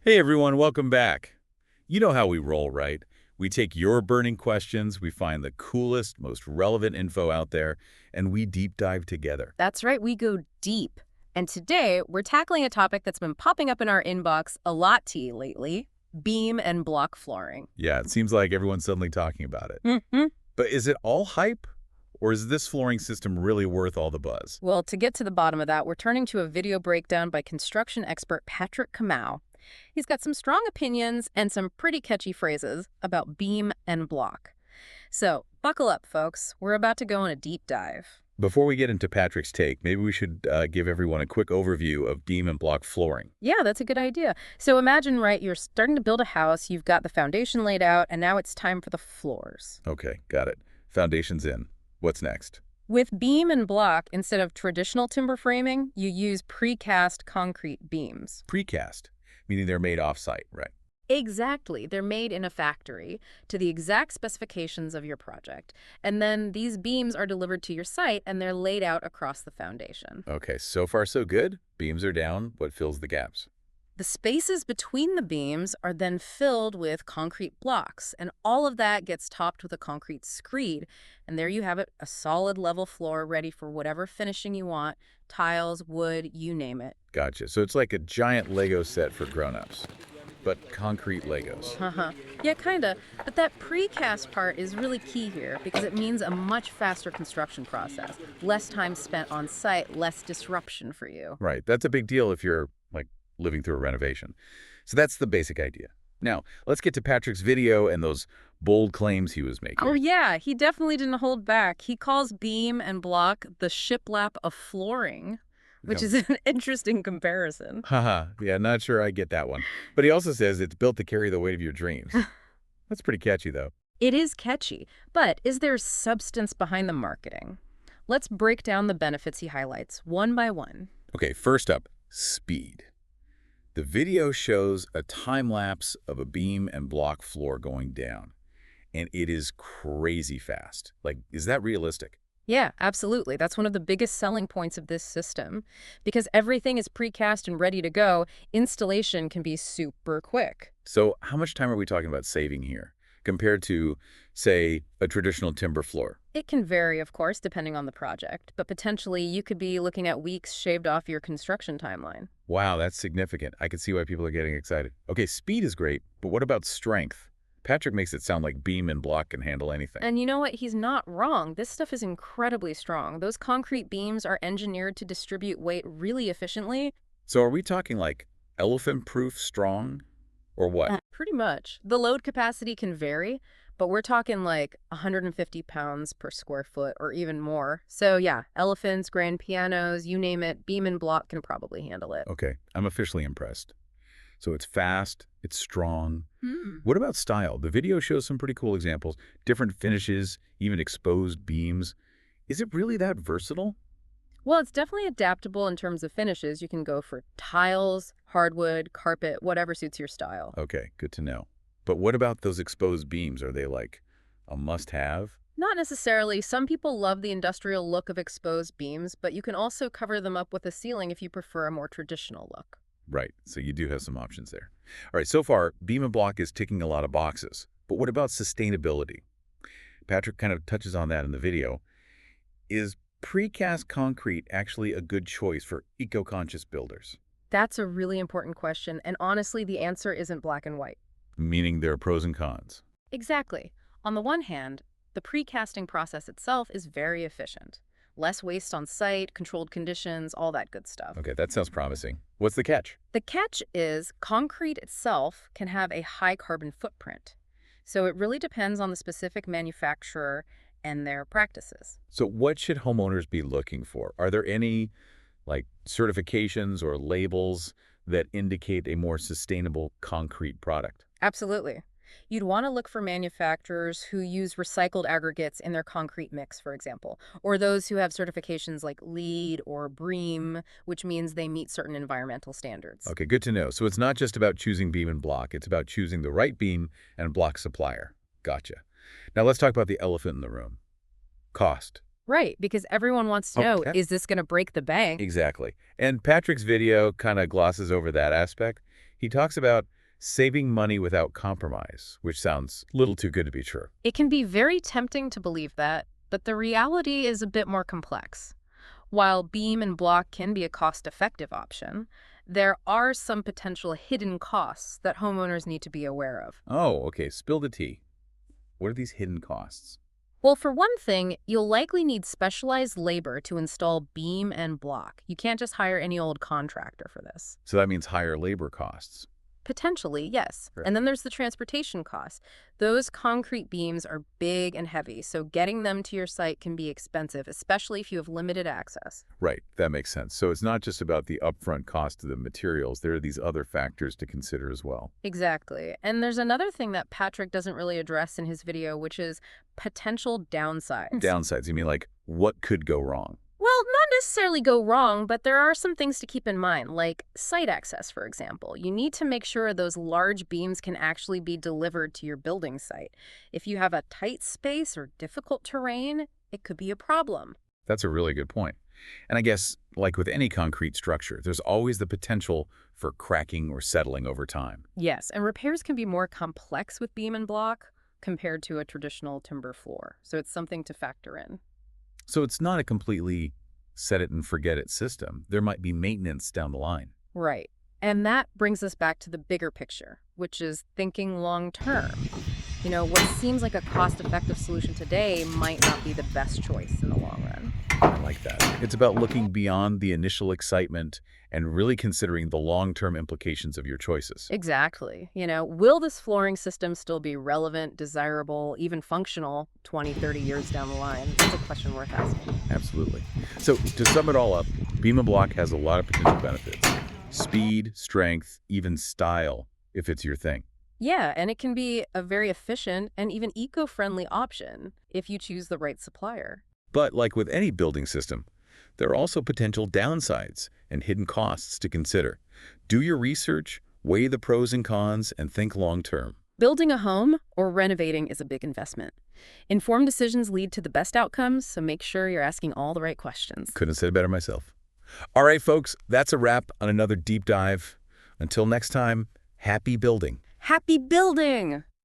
Hey everyone, welcome back. You know how we roll, right? We take your burning questions, we find the coolest, most relevant info out there, and we deep dive together. That's right, we go deep. And today, we're tackling a topic that's been popping up in our inbox a lot lately, beam and block flooring. Yeah, it seems like everyone's suddenly talking about it. hmm But is it all hype? Or is this flooring system really worth all the buzz? Well, to get to the bottom of that, we're turning to a video breakdown by construction expert Patrick Kamau. He's got some strong opinions and some pretty catchy phrases about beam and block. So, buckle up, folks. We're about to go on a deep dive. Before we get into Patrick's take, maybe we should give everyone a quick overview of beam and block flooring. Yeah, that's a good idea. So imagine, right, you're starting to build a house, you've got the foundation laid out, and now it's time for the floors. Okay, got it. Foundation's in. What's next? With beam and block, instead of traditional timber framing, you use precast concrete beams. Precast, meaning they're made off-site, right? Exactly. They're made in a factory to the exact specifications of your project. And then these beams are delivered to your site and they're laid out across the foundation. Okay, so far so good. Beams are down. What fills the gaps? The spaces between the beams are then filled with concrete blocks, and all of that gets topped with a concrete screed. And there you have it, a solid level floor ready for whatever finishing you want, tiles, wood, you name it. Gotcha. So it's like a giant Lego set for grown-ups, but concrete Legos. Yeah, kinda. But that precast part is really key here because it means a much faster construction process. Less time spent on site, less disruption for you. Right. That's a big deal if you're, like, living through a renovation. So that's the basic idea. Now, let's get to Patrick's video and those bold claims he was making. Oh yeah, he definitely didn't hold back. He calls beam and block the shiplap of flooring, which Yeah. is an interesting comparison. Haha, yeah, not sure I get that one. But he also says it's built to carry the weight of your dreams. That's pretty catchy, though. It is catchy, but is there substance behind the marketing? Let's break down the benefits he highlights one by one. Okay, first up, speed. The video shows a time-lapse of a beam and block floor going down, and it is crazy fast. Like, is that realistic? Yeah, absolutely. That's one of the biggest selling points of this system. Because everything is precast and ready to go, installation can be super quick. So how much time are we talking about saving here compared to, say, a traditional timber floor? It can vary, of course, depending on the project, but potentially you could be looking at weeks shaved off your construction timeline. Wow, that's significant. I can see why people are getting excited. Okay, speed is great, but what about strength? Patrick makes it sound like beam and block can handle anything. And you know what? He's not wrong. This stuff is incredibly strong. Those concrete beams are engineered to distribute weight really efficiently. So are we talking like elephant-proof strong or what? Pretty much. The load capacity can vary, but we're talking like 150 pounds per square foot or even more. So yeah, elephants, grand pianos, you name it, beam and block can probably handle it. Okay, I'm officially impressed. So it's fast, it's strong. Hmm. What about style? The video shows some pretty cool examples, different finishes, even exposed beams. Is it really that versatile? Well, it's definitely adaptable in terms of finishes. You can go for tiles, hardwood, carpet, whatever suits your style. Okay, good to know. But what about those exposed beams? Are they like a must-have? Not necessarily. Some people love the industrial look of exposed beams, but you can also cover them up with a ceiling if you prefer a more traditional look. Right, so you do have some options there. All right, so far, beam and block is ticking a lot of boxes. But what about sustainability? Patrick kind of touches on that in the video. Is precast concrete actually a good choice for eco-conscious builders? That's a really important question, and honestly, the answer isn't black and white. Meaning there are pros and cons. Exactly. On the one hand, the precasting process itself is very efficient. Less waste on site, controlled conditions, all that good stuff. Okay, that sounds promising. What's the catch? The catch is concrete itself can have a high carbon footprint. So it really depends on the specific manufacturer and their practices. So what should homeowners be looking for? Are there any, like, certifications or labels that indicate a more sustainable concrete product? Absolutely. You'd want to look for manufacturers who use recycled aggregates in their concrete mix, for example, or those who have certifications like LEED or BREEAM, which means they meet certain environmental standards. Okay, good to know. So it's not just about choosing beam and block. It's about choosing the right beam and block supplier. Gotcha. Now let's talk about the elephant in the room. Cost. Right, because everyone wants to know, Okay. is this going to break the bank? Exactly. And Patrick's video kind of glosses over that aspect. He talks about saving money without compromise, which sounds a little too good to be true. It can be very tempting to believe that, but the reality is a bit more complex. While beam and block can be a cost-effective option, there are some potential hidden costs that homeowners need to be aware of. Oh, okay, spill the tea. What are these hidden costs? Well, for one thing, you'll likely need specialized labor to install beam and block. You can't just hire any old contractor for this. So that means higher labor costs. Potentially, yes. Sure. And then there's the transportation costs. Those concrete beams are big and heavy, so getting them to your site can be expensive, especially if you have limited access. Right, that makes sense. So it's not just about the upfront cost of the materials. There are these other factors to consider as well. Exactly. And there's another thing that Patrick doesn't really address in his video, which is potential downsides. Downsides, you mean like what could go wrong? Well, not necessarily go wrong, but there are some things to keep in mind, like site access, for example. You need to make sure those large beams can actually be delivered to your building site. If you have a tight space or difficult terrain, it could be a problem. That's a really good point. And I guess, like with any concrete structure, there's always the potential for cracking or settling over time. Yes, and repairs can be more complex with beam and block compared to a traditional timber floor, so it's something to factor in. So it's not a completely set it and forget it system. There might be maintenance down the line. Right. And that brings us back to the bigger picture, which is thinking long term. What seems like a cost-effective solution today might not be the best choice in the long run. I like that. It's about looking beyond the initial excitement and really considering the long-term implications of your choices. Exactly. Will this flooring system still be relevant, desirable, even functional 20, 30 years down the line? That's a question worth asking. Absolutely. So to sum it all up, beam and block has a lot of potential benefits. Speed, strength, even style, if it's your thing. Yeah, and it can be a very efficient and even eco-friendly option if you choose the right supplier. But like with any building system, there are also potential downsides and hidden costs to consider. Do your research, weigh the pros and cons, and think long-term. Building a home or renovating is a big investment. Informed decisions lead to the best outcomes, so make sure you're asking all the right questions. Couldn't have said it better myself. All right, folks, that's a wrap on another deep dive. Until next time, happy building. Happy building!